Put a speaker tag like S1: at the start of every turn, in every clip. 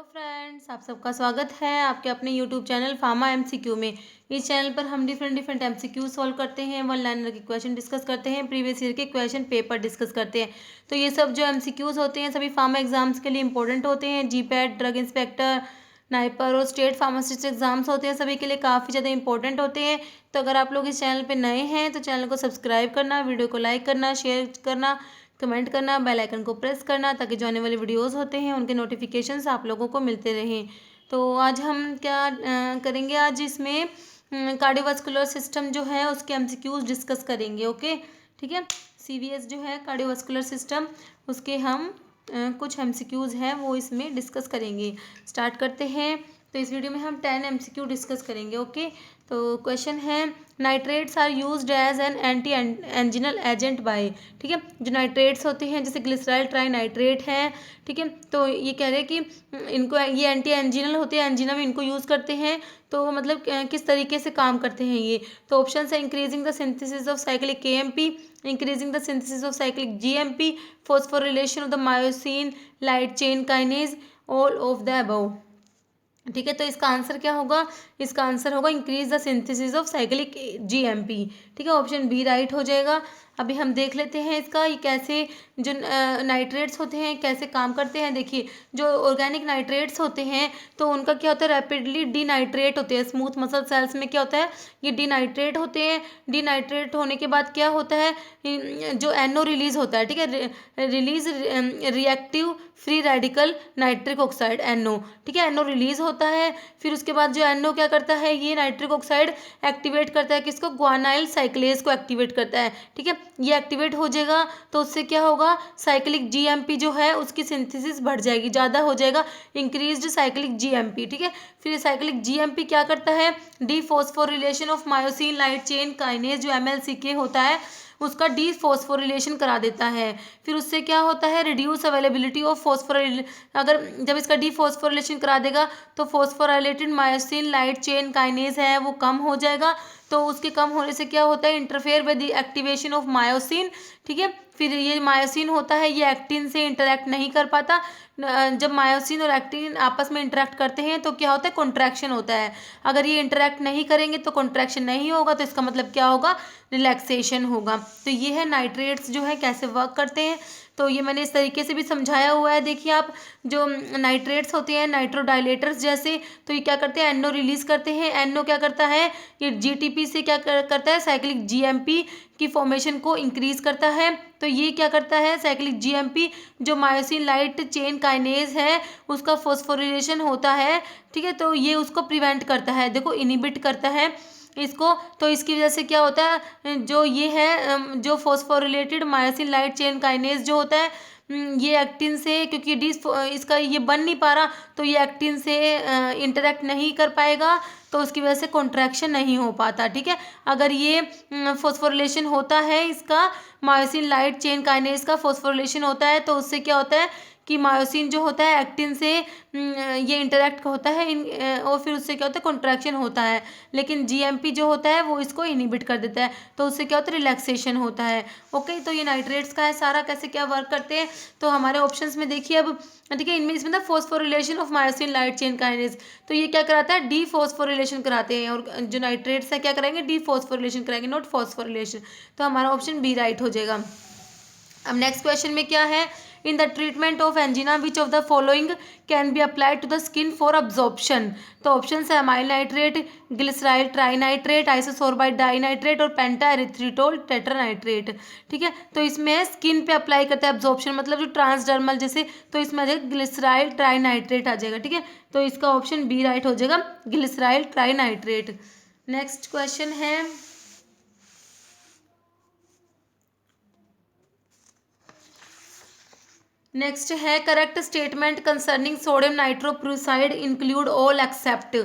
S1: Hello friends, आप सबका स्वागत है आपके अपने यूट्यूब चैनल फार्मा एमसीक्यू में। इस चैनल पर हम डिफरेंट एमसीक्यू सॉल्व करते हैं, वन लाइनर के क्वेश्चन डिस्कस करते हैं, प्रीवियस ईयर के क्वेश्चन पेपर डिस्कस करते हैं। तो ये सब जो एमसीक्यूज होते हैं सभी फार्मा एग्जाम्स के लिए इंपॉर्टेंट होते हैं। जीपैट, ड्रग इंस्पेक्टर, नाइपर और स्टेट फार्मासिस्ट एग्जाम्स होते हैं, सभी के लिए काफ़ी ज़्यादा इंपॉर्टेंट होते हैं। तो अगर आप लोग इस चैनल पर नए हैं तो चैनल को सब्सक्राइब करना, वीडियो को लाइक करना, शेयर करना, कमेंट करना, बेल आइकन को प्रेस करना, ताकि जो आने वाले वीडियोस होते हैं उनके नोटिफिकेशंस आप लोगों को मिलते रहें। तो आज हम क्या करेंगे, आज इसमें कार्डियोवास्कुलर सिस्टम जो है उसके एमसीक्यूज डिस्कस करेंगे। ओके, ठीक है। सीवीएस जो है कार्डियोवास्कुलर सिस्टम, उसके हम कुछ एमसीक्यूज हैं वो इसमें डिस्कस करेंगे। स्टार्ट करते हैं। तो इस वीडियो में हम 10 एमसीक्यू डिस्कस करेंगे। ओके, तो क्वेश्चन है, nitrates are used as an anti anginal agent by. ठीक है, जो नाइट्रेट्स होते हैं जैसे ग्लिसराइल ट्राई नाइट्रेट है, ठीक है। तो ये कह रहे हैं कि इनको ये एंटी एंजिनल होते हैं, एंजिना में इनको यूज़ करते हैं। तो मतलब किस तरीके से काम करते हैं ये। तो ऑप्शन है, increasing the synthesis of cyclic KMP, increasing the synthesis of cyclic GMP, phosphorylation of the myosin light chain kinase, all of the above. ठीक है, तो इसका आंसर क्या होगा, इसका आंसर होगा increase the synthesis of cyclic GMP. ठीक है, ऑप्शन बी राइट हो जाएगा। अभी हम देख लेते हैं इसका ये कैसे जो नाइट्रेट्स होते हैं कैसे काम करते हैं। देखिए, जो ऑर्गेनिक नाइट्रेट्स होते हैं तो उनका क्या होता है, रैपिडली डीनाइट्रेट होते हैं। स्मूथ मसल सेल्स में क्या होता है, ये डीनाइट्रेट होते हैं। डीनाइट्रेट होने के बाद क्या होता है, जो एनओ रिलीज होता है। ठीक है, release reactive free radical nitric oxide NO. ठीक है, एनओ रिलीज होता है। फिर उसके बाद जो एनओ क्या करता है, ये नाइट्रिक ऑक्साइड एक्टिवेट करता है किसको, ग्वानाइल साइक्लेज को एक्टिवेट करता है। ठीक है, ये एक्टिवेट हो जाएगा तो उससे क्या होगा, साइक्लिक जीएमपी जो है उसकी सिंथेसिस बढ़ जाएगी, ज़्यादा हो जाएगा, इंक्रीज्ड साइक्लिक जीएमपी। ठीक है, फिर साइक्लिक जीएमपी क्या करता है, dephosphorylation of myosin light chain kinase जो एमएलसीके होता है उसका डीफॉस्फोरिलेशन करा देता है। फिर उससे क्या होता है, रिड्यूस अवेलेबिलिटी ऑफ फॉस्फोरिल, अगर जब इसका डीफॉस्फोरिलेशन करा देगा तो phosphorylated myosin light chain kinase है वो कम हो जाएगा। तो उसके कम होने से क्या होता है, interfere with the activation of myosin. ठीक है, फिर ये मायोसिन होता है ये एक्टिन से इंटरेक्ट नहीं कर पाता। जब मायोसिन और एक्टिन आपस में इंटरेक्ट करते हैं तो क्या होता है, कॉन्ट्रैक्शन होता है। अगर ये इंटरेक्ट नहीं करेंगे तो कॉन्ट्रैक्शन नहीं होगा, तो इसका मतलब क्या होगा, रिलैक्सेशन होगा। तो ये है नाइट्रेट्स जो है कैसे वर्क करते हैं। तो ये मैंने इस तरीके से भी समझाया हुआ है। देखिए आप, जो नाइट्रेट्स होते हैं नाइट्रोडाइलेटर्स जैसे, तो ये क्या करते हैं, एनओ रिलीज करते हैं। एनओ क्या करता है, ये जीटीपी से क्या करता है, साइक्लिक जीएमपी की फॉर्मेशन को इंक्रीज करता है। तो ये क्या करता है, साइक्लिक जीएमपी जो मायोसिन लाइट चेन काइनेज है उसका फॉस्फोरिलेशन होता है। ठीक है, तो ये उसको प्रिवेंट करता है, देखो इनिबिट करता है इसको। तो इसकी वजह से क्या होता है, जो ये है जो phosphorylated myosin light chain kinase जो होता है, ये एक्टिन से, क्योंकि इसका ये बन नहीं पा रहा तो ये एक्टिन से इंटरेक्ट नहीं कर पाएगा, तो उसकी वजह से कॉन्ट्रैक्शन नहीं हो पाता। ठीक है, अगर ये फॉस्फोरिलेशन होता है इसका, मायोसिन लाइट चेन काइनेज का फॉस्फोरिलेशन होता है तो उससे क्या होता है कि मायोसिन जो होता है एक्टिन से ये इंटरेक्ट होता है और फिर उससे क्या होता है, कॉन्ट्रैक्शन होता है। लेकिन जीएमपी जो होता है वो इसको इनहिबिट कर देता है, तो उससे क्या होता है, रिलैक्सेशन होता है। ओके, तो ये नाइट्रेट्स का है सारा, कैसे क्या वर्क करते हैं। तो हमारे ऑप्शंस में देखिए अब, ठीक है, इनमें इसमें था phosphorylation of myosin light chain kinase, तो ये क्या कराता है, डीफॉस्फोरिलेशन कराते हैं। और जो नाइट्रेट्स है क्या कराएंगे, डीफॉस्फोरिलेशन कराएंगे, नॉट फॉस्फोरिलेशन। तो हमारा ऑप्शन बी राइट हो जाएगा। अब नेक्स्ट क्वेश्चन में क्या है, in the treatment of angina which of the following can be applied to the skin for absorption. तो ऑप्शन है amyl nitrate, glyceryl trinitrate, isosorbide dinitrate और पेंटा एरिथ्रिटोल टेट्रानाइट्रेट। ठीक है, तो इसमें स्किन पे अप्लाई करते हैं अब्जॉर्प्शन, मतलब जो ट्रांसडर्मल जैसे, तो इसमें आ जाएगा ग्लिसराइल ट्राइनाइट्रेट आ जाएगा। ठीक है, तो इसका ऑप्शन बी राइट हो जाएगा, ग्लिसराइल ट्राइनाइट्रेट। नेक्स्ट क्वेश्चन है, नेक्स्ट है, correct statement concerning sodium nitroprusside include all except.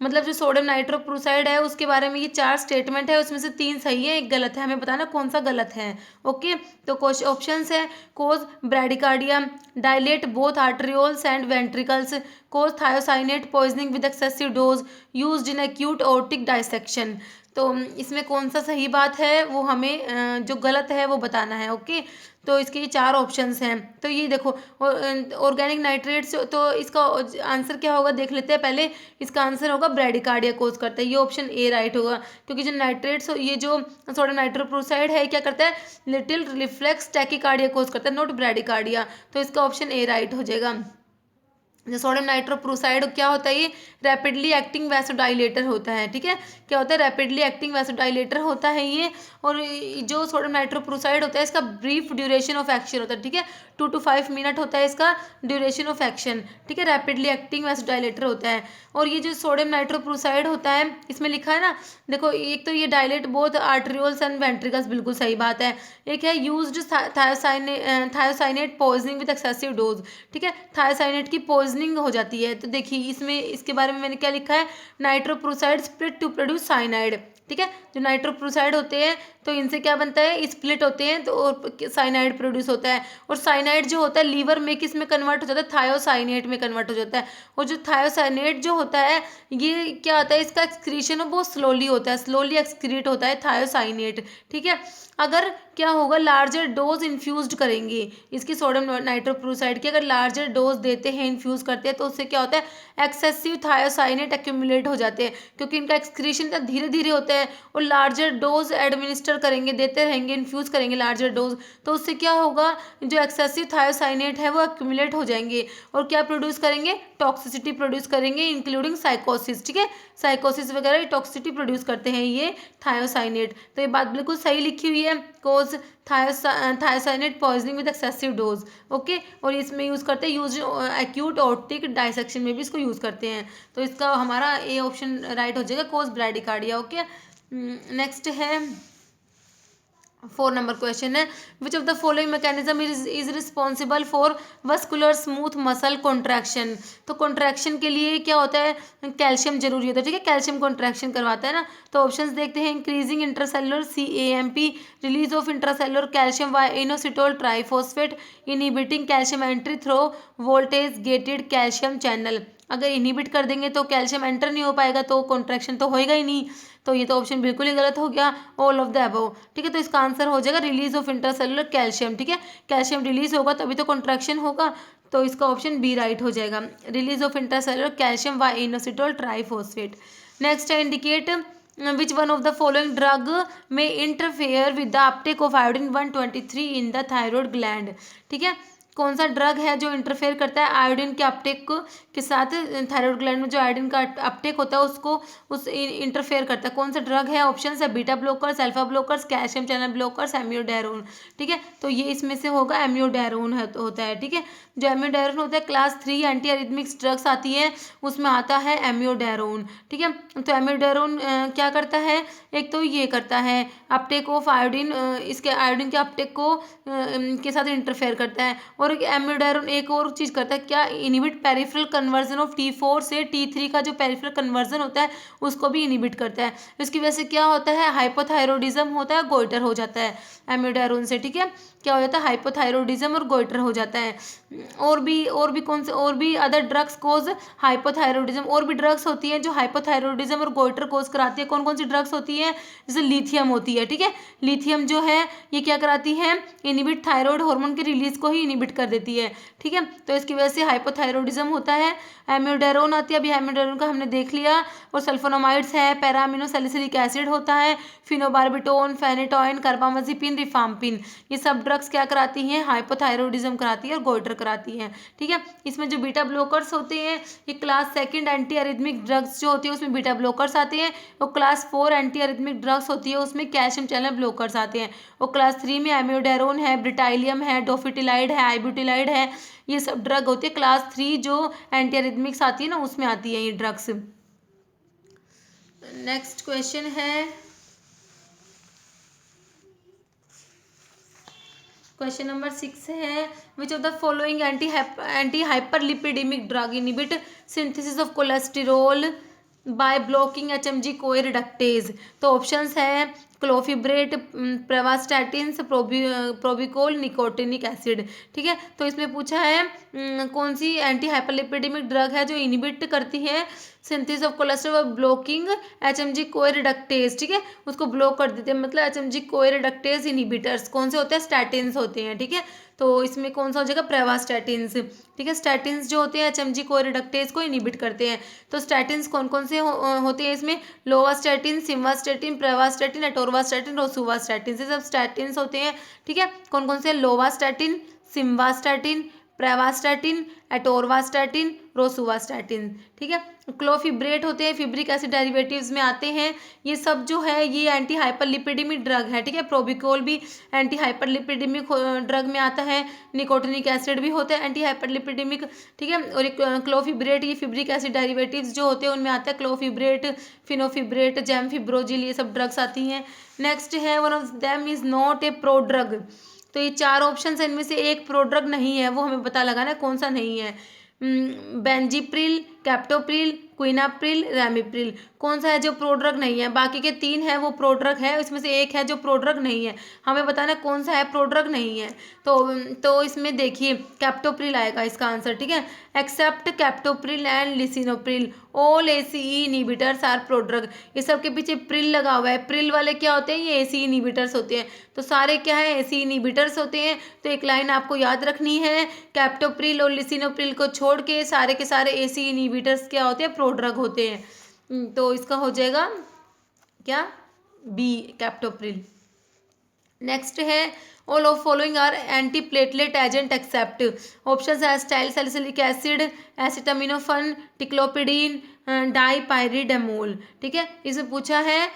S1: मतलब जो सोडियम नाइट्रोप्रूसाइड है उसके बारे में ये 4 स्टेटमेंट है, उसमें से 3 सही है, एक गलत है, हमें बताना कौन सा गलत है। ओके, तो ऑप्शन है, cause bradycardia, dilate both arterioles and ventricles, cause thiocyanate poisoning with excessive dose, used in acute aortic dissection. तो इसमें कौन सा सही बात है वो हमें जो गलत है वो बताना है। ओके, तो इसके ये 4 ऑप्शंस हैं। तो ये देखो ऑर्गेनिक नाइट्रेट्स, तो इसका आंसर क्या होगा देख लेते हैं पहले। इसका आंसर होगा ब्रैडिकार्डिया कोज करता है, ये ऑप्शन ए राइट होगा। क्योंकि जो नाइट्रेट्स, ये जो सोडियम नाइट्रोक्लोराइड है क्या करता है, लिटिल रिफ्लेक्स टैकीकार्डिया कोज करता है, नॉट ब्रैडिकार्डिया। तो इसका ऑप्शन ए राइट हो जाएगा। जो सोडियम नाइट्रोक्लोराइड क्या होता है, ये रैपिडली एक्टिंग वैसोडाइलेटर होता है। ठीक है, क्या होता है, रैपिडली एक्टिंग वैसोडाइलेटर होता है ये। और जो सोडियम नाइट्रोक्लोराइड होता है इसका ब्रीफ ड्यूरेशन ऑफ एक्शन होता है। ठीक है, 2 to 5 मिनट होता है इसका ड्यूरेशन ऑफ एक्शन। ठीक है, रैपिडली एक्टिंग वैसोडाइलेटर होता है। और ये जो सोडियम नाइट्रोक्लोराइड होता है इसमें लिखा है ना, देखो एक तो ये dilate both arterioles and ventricles, बिल्कुल सही बात है। एक है used thiocyanate poisoning with excessive dose. ठीक है, थायोसाइनेट की पॉइजनिंग हो जाती है। तो देखिए इसमें इसके बारे में मैंने क्या लिखा है, nitrochloride split to produce cyanide. ठीक है, जो नाइट्रोक्लोराइड होते हैं तो इनसे क्या बनता है, स्प्लिट होते हैं तो साइनाइड प्रोड्यूस होता है। और साइनाइड जो होता है लीवर में किस में कन्वर्ट हो जाता है, थायोसाइनेट में कन्वर्ट हो जाता है। और जो थायोसाइनेट जो होता है ये क्या होता है, इसका एक्सक्रीशन बहुत स्लोली होता है, स्लोली एक्सक्रीट होता है थायोसाइनेट। ठीक है, अगर क्या होगा, लार्जर डोज इन्फ्यूज्ड करेंगे इसकी सोडियम नाइट्रोक्लोराइड की, अगर लार्जर डोज देते हैं, इन्फ्यूज़ करते हैं, तो उससे क्या होता है, एक्सेसिव थायोसाइनेट एक्यूमुलेट हो जाते हैं। क्योंकि इनका एक्सक्रीशन धीरे धीरे होता है। और लार्जर डोज एडमिनिस्टर करेंगे, देते रहेंगे, इन्फ्यूज़ करेंगे लार्जर डोज, तो उससे क्या होगा, जो एक्सेसिव थायोसाइनेट है वो एक्यूमुलेट हो जाएंगे। और क्या प्रोड्यूस करेंगे, टॉक्सिसिटी प्रोड्यूस करेंगे, इंक्लूडिंग साइकोसिस। ठीक है, साइकोसिस वगैरह टॉक्सिसिटी प्रोड्यूस करते हैं ये थायोसाइनेट। तो ये बात बिल्कुल सही लिखी हुई है, cause thiocyanate poisoning with excessive dose. Okay, और इसमें यूज़ करते हैं, यूज एक्यूट ऑर्टिक डाइसेक्शन में भी इसको यूज़ करते हैं। तो इसका हमारा ए ऑप्शन राइट हो जाएगा, कोज ब्रैडिकार्डिया। ओके, नेक्स्ट है 4 नंबर क्वेश्चन है, which of the following mechanism is responsible for vascular smooth muscle contraction. तो कॉन्ट्रैक्शन के लिए क्या होता है, कैल्शियम जरूरी होता है। ठीक है, कैल्शियम कॉन्ट्रैक्शन करवाता है ना। तो ऑप्शंस देखते हैं, increasing intracellular CAMP, release of intracellular calcium inositol triphosphate, inhibiting calcium entry through voltage gated calcium channel. अगर इनहिबिट कर देंगे तो कैल्शियम एंटर नहीं हो पाएगा, तो कॉन्ट्रैक्शन तो होएगा ही नहीं। तो ये तो ऑप्शन बिल्कुल ही गलत हो गया, ऑल ऑफ द अबव। ठीक है, तो इसका आंसर हो जाएगा रिलीज ऑफ इंट्रासेलुलर कैल्शियम। ठीक है, कैल्शियम रिलीज होगा तभी तो कॉन्ट्रैक्शन होगा। तो इसका ऑप्शन बी राइट हो जाएगा, release of intracellular calcium by inositol triphosphate. Next है, indicate which one of the following drug may interfere with the uptake of iodine 123 in the thyroid gland। ठीक है, कौन सा ड्रग है जो इंटरफेयर करता है आयोडीन के अपटेक के साथ, थायराइड ग्लैंड में जो आयोडीन का अपटेक होता है उसको इंटरफेयर करता है, कौन सा ड्रग है। ऑप्शन है beta blockers, alpha blockers, calcium channel blockers, amiodarone. ठीक है, तो ये इसमें से होगा एम्योडेरोन होता है। ठीक है, जो एम्योडेरोन होता है क्लास 3 एंटी एरिथमिक्स ड्रग्स आती है उसमें आता है एम्योडेरोन। ठीक है, तो एम्योडेरोन क्या करता है, एक तो ये करता है अपटेक ऑफ आयोडीन, इसके आयोडीन के अपटेक को के साथ इंटरफेयर करता है। और एम्योडेरोन एक और चीज़ करता है, क्या, inhibit peripheral conversion of T4 से T3 का जो पेरिफेरल कन्वर्जन होता है उसको भी इनहिबिट करता है। इसकी वजह से क्या होता है, हाइपोथायरॉयडिज्म होता है, गोइटर हो जाता है एम्योडेरोन से। ठीक है, क्या हो जाता है, हाइपोथायरॉयडिज्म और गोइटर हो जाता है। और भी कौन से, और भी अदर ड्रग्स कोज हाइपोथायरॉयडिज्म, और भी ड्रग्स होती हैं जो हाइपोथायरॉयडिज्म और गोइटर कोज कराती है। कौन कौन सी ड्रग्स होती है, जैसे लिथियम होती है। ठीक है, लिथियम जो है ये क्या कराती है, इनहिबिट थायराइड हार्मोन के रिलीज को ही इनहिबिट कर देती है। ठीक है, तो इसकी वजह से हाइपोथायरॉयडिज्म होता है। एम्योडेरोन आती है, अभी एम्योडेरोन का हमने देख लिया। और सल्फोनामाइड्स है, पैरामिनो सैलिसिलिक एसिड होता है, फिनोबार्बिटोन, फेनेटोइन, कार्बामाजिपिन, रिफाम्पिन, ये सब ड्रग्स क्या कराती हैं, हाइपोथायरॉयडिज्म कराती है और गोइटर कराती हैं। ठीक है, इसमें जो बीटा ब्लॉकर्स होते हैं ये क्लास 2 एंटी एरिथमिक ड्रग्स जो होती है उसमें बीटा ब्लॉकर्स आते हैं। और क्लास 4 एंटी एरिथमिक ड्रग्स होती है उसमें कैल्शियम चैनल ब्लॉकर्स आते हैं। और क्लास 3 में एम्योडेरोन है, ब्रिटाइलियम है, डोफिटिलाइड है, आइब्यूटिलाइड है, ये सब ड्रग होती है। क्लास 3 जो एंटी एरिथमिक्स आती है ना उसमें आती है ये ड्रग्स। नेक्स्ट क्वेश्चन है, क्वेश्चन नंबर 6 है, which of the following anti hyperlipidemic drug inhibit synthesis of cholesterol by blocking HMG CoA reductase. तो ऑप्शंस है clofibrate, pravastatins, probucol, nicotinic acid. ठीक है, तो इसमें पूछा है कौन सी एंटी हाइपरलिपिडेमिक ड्रग है जो इनहिबिट करती है synthesis of cholesterol blocking HMG CoA reductase, ठीक है, उसको ब्लॉक कर देते हैं, मतलब HMG कोए रिडक्टेज इनिबिटर्स कौन से होते हैं, स्टैटिन्स होते हैं, ठीक है। तो इसमें कौन सा हो जाएगा, प्रेवास्टैटिन्स, ठीक है। स्टैटिन्स जो होते हैं HMG कोए रिडक्टेज को इनिबिट करते हैं। तो स्टैटिन्स कौन कौन से होते हैं इसमें, लोवास्टैटिन, सिम्वास्टैटिन, प्रेवास्टैटिन, एटोरवास्टैटिन, रोसुवास्टैटिन, ये सब स्टैटिन्स होते हैं, ठीक है। कौन कौन से, लोवास्टैटिन, सिम्वास्टैटिन, प्रेवास्टैटिन, एटोरवास्टैटिन, रोसुवास्टैटिन, ठीक है। क्लोफिब्रेट होते हैं, फिब्रिक एसिड डेरिवेटिव्स में आते हैं। ये सब जो है ये एंटी हाइपरलिपिडेमिक ड्रग है, ठीक है। प्रोबिकोल भी एंटी हाइपरलिपिडेमिक ड्रग में आता है। निकोटिनिक एसिड भी होता है एंटी हाइपरलिपिडेमिक, ठीक है। और क्लोफिब्रेट ये फिब्रिक एसिड डेरिवेटिव्स जो होते हैं उनमें आता है क्लोफिब्रेट, फिनोफिब्रेट, जैमफिब्रोजिल, ये सब ड्रग्स आती हैं। नेक्स्ट है one of them is not a prodrug. तो ये चार ऑप्शन है, इनमें से एक प्रोड्रग नहीं है, वो हमें पता लगाना है कौन सा नहीं है। बेंजीप्रिल, कैप्टोप्रिल, क्विनाप्रिल, रैमिप्रिल, कौन सा है जो प्रोड्रग नहीं है। बाकी के तीन है वो प्रोड्रग है, इसमें से एक है जो प्रोड्रग नहीं है, हमें बताना है कौन सा है प्रोड्रग नहीं है। तो इसमें देखिए कैप्टोप्रिल आएगा इसका आंसर, ठीक है। Except captopril and lisinopril all ACE inhibitors are prodrug. ये सब के पीछे प्रिल लगा हुआ है, प्रिल वाले क्या होते हैं, ये ACE इनिबिटर्स होते हैं। तो सारे क्या है, ACE इनिबिटर्स होते हैं। तो एक लाइन आपको याद रखनी है, कैप्टोप्रिल और लिसिनोप्रिल को छोड़ के सारे के सारे ACE इनिबिटर्स क्या होते हैं, प्रोड्रग होते हैं। तो इसका हो जाएगा क्या, B, कैप्टोप्रिल। नेक्स्ट है all of following are anti platelet agent except. Option है acetyl salicylic acid, acetaminophen, ticlopidine, dipyridamole, ठीक है। इसमें पूछा है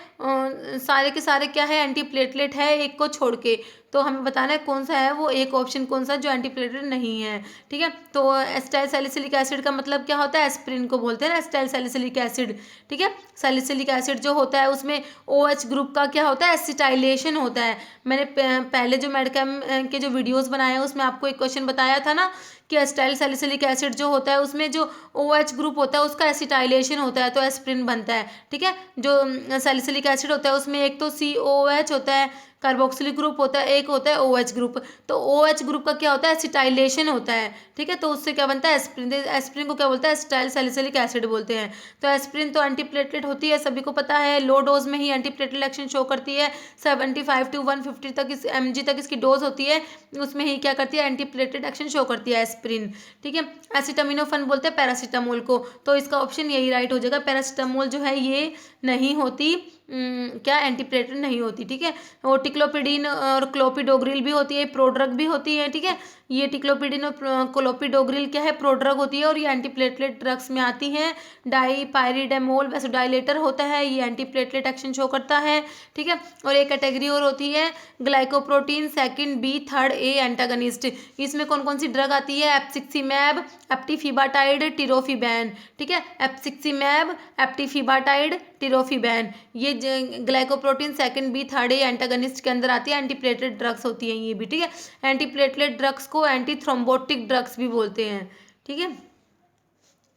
S1: सारे के सारे क्या है, एंटी प्लेटलेट है, एक को छोड़ के। तो हमें बताना है कौन सा है वो एक ऑप्शन, कौन सा जो एंटी प्लेटलेट नहीं है, ठीक है। तो एस्टाइल सैलिसिलिक एसिड का मतलब क्या होता है, एस्प्रिन को बोलते हैं ना, एस्टाइल सैलिसिलिक एसिड, ठीक है। सैलिसिलिक एसिड जो होता है उसमें OH ग्रुप का क्या होता है, एसिटाइलेशन होता है। मैंने पहले जो मेडकेम के जो वीडियोस बनाए हैं उसमें आपको एक क्वेश्चन बताया था ना कि एस्टाइल सैलिसिलिक एसिड जो होता है उसमें जो OH ग्रुप होता है उसका एसिटाइलेशन होता है, तो एस्प्रिन बनता है, ठीक है। जो सैलिसिलिक एसिड होता है उसमें एक तो COOH होता है, कार्बोक्सिलिक ग्रुप होता है, एक होता है OH ग्रुप। तो OH ग्रुप का क्या होता है, एसिटाइलेशन होता है, ठीक है। तो उससे क्या बनता है, एस्प्रिन। एस्प्रिन को क्या बोलते हैं, एस्टाइल सैलिसिलिक एसिड बोलते हैं। तो एस्प्रिन तो एंटीप्लेटलेट होती है, सभी को पता है, लो डोज में ही एंटीप्लेटलेट एक्शन शो करती है। 75 to 150 तक mg तक इसकी डोज होती है, उसमें ही क्या करती है, एंटीप्लेटलेट एक्शन शो करती है एस्प्रिन, ठीक है। एसिटामिनोफन बोलते हैं पैरासीटामोल को। तो इसका ऑप्शन यही राइट हो जाएगा, पैरासीटामोल जो है ये नहीं होती, क्या एंटीप्लेटलेट नहीं होती, ठीक है। और टिक्लोपिडीन और क्लोपिडोग्रिल भी होती है, प्रोड्रग भी होती है, ठीक है। ये टिक्लोपिडीन और क्लोपिडोग्रिल क्या है, प्रोड्रग होती है और ये एंटीप्लेटलेट ड्रग्स में आती हैं। डाईपायरिडामोल वैसोडाइलेटर होता है, ये एंटीप्लेटलेट एक्शन शो करता है, ठीक है। और एक कैटेगरी और होती है glycoprotein second B third A antagonist. इसमें कौन कौन सी ड्रग आती है, एप्सिक्सिमैब, एप्टीफिबाटाइड, टिरोफिबैन, ठीक है। एप्सिक्सिमैब, एप्टीफिबाटाइड, टिरोफिबैन, ये glycoprotein second B third A antagonist के अंदर आती है, एंटीप्लेटलेट ड्रग्स होती हैं ये भी, ठीक है। एंटीप्लेटलेट ड्रग्स को एंटी थ्रोम्बोटिक ड्रग्स भी बोलते हैं, ठीक है।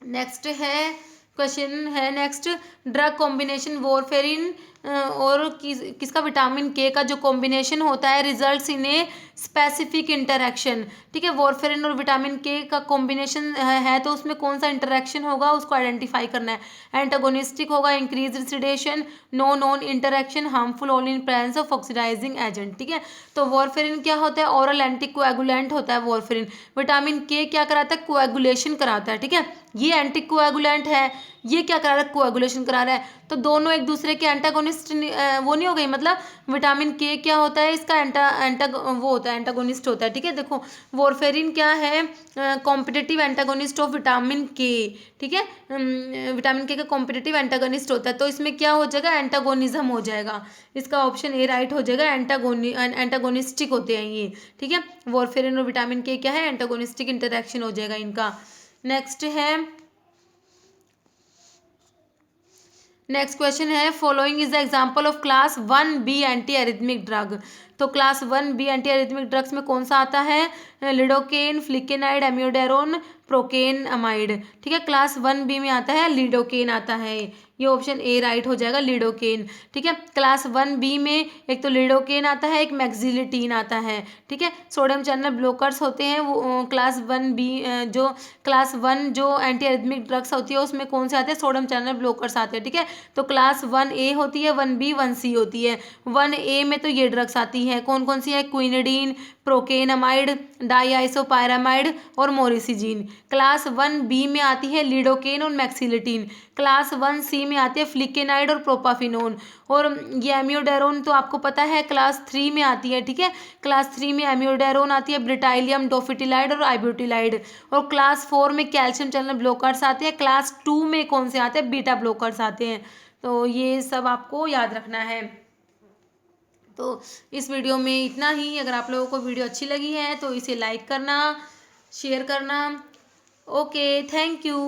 S1: नेक्स्ट है क्वेश्चन है नेक्स्ट, ड्रग कॉम्बिनेशन वॉरफेरिन और किसका, विटामिन K का जो कॉम्बिनेशन होता है results in a specific interaction, ठीक है। वॉरफेरिन और विटामिन K का कॉम्बिनेशन है तो उसमें कौन सा इंटरेक्शन होगा उसको आइडेंटिफाई करना है। एंटागोनिस्टिक होगा, increase sedation, no known interaction, harmful only in presence of oxidizing agent, ठीक है। तो वॉरफेरिन क्या होता है, ओरल एंटीकोएगुलेंट होता है वॉरफेरिन। विटामिन K क्या कराता है, कोएगुलेशन कराता है, ठीक है। ये एंटीकोएगुलेंट है, ये क्या करा रहा है, कोएगुलेशन करा रहा है। तो दोनों एक दूसरे के एंटागोनिस्ट वो नहीं हो गई, मतलब विटामिन K क्या होता है, इसका वो होता है, एंटागोनिस्ट होता है, ठीक है। देखो वॉरफेरिन क्या है, competitive antagonist of vitamin K, ठीक है। विटामिन K का कॉम्पिटिटिव एंटागोनिस्ट होता है, तो इसमें क्या हो जाएगा, एंटागोनिज्म हो जाएगा। इसका ऑप्शन ए राइट हो जाएगा, एंटागोनिस्टिक होते हैं ये, ठीक है। वॉरफेरिन और विटामिन K क्या है, एंटागोनिस्टिक इंटरेक्शन हो जाएगा इनका। नेक्स्ट क्वेश्चन है following is the example of class 1B anti arrhythmic drug. तो class 1B anti arrhythmic drugs में कौन सा आता है, lidocaine, flecainide, amiodarone, procainamide, ठीक है। क्लास 1B में आता है लिडोकेन आता है, ये ऑप्शन ए राइट हो जाएगा, लिडोकेन। ठीक है, क्लास 1B में एक तो लिडोकेन आता है, एक मैक्सिलिटीन आता है। ठीक है, सोडियम चैनल ब्लॉकर्स होते हैं वो क्लास 1B, जो क्लास 1 जो एंटी एरिथमिक ड्रग्स होती है उसमें कौन से आते हैं, सोडियम चैनल ब्लॉकर्स आते हैं। ठीक है, तो क्लास 1A होती है, 1B 1C होती है। 1A में तो ये ड्रग्स आती हैं, कौन कौन सी है, क्विनिडीन, प्रोकेनामाइड, डाईआइसोपायरामाइड और मोरिसिजीन। क्लास 1B में आती है लिडोकेन और मैक्सिलिटीन। क्लास 1C में आती है फ्लिकेनाइड और प्रोपाफिनोन। और ये एम्योडेरोन तो आपको पता है क्लास 3 में आती है। ठीक है, क्लास 3 में एम्योडेरोन आती है, ब्रिटाइलियम, डोफिटिलाइड और आइब्यूटिलाइड। और क्लास 4 में कैल्शियम चैनल ब्लॉकर्स आते हैं। क्लास 2 में कौन से आते हैं, बीटा ब्लॉकर्स आते हैं। तो ये सब आपको याद रखना है। तो इस वीडियो में इतना ही। अगर आप लोगों को वीडियो अच्छी लगी है तो इसे लाइक करना, शेयर करना। Okay, thank you.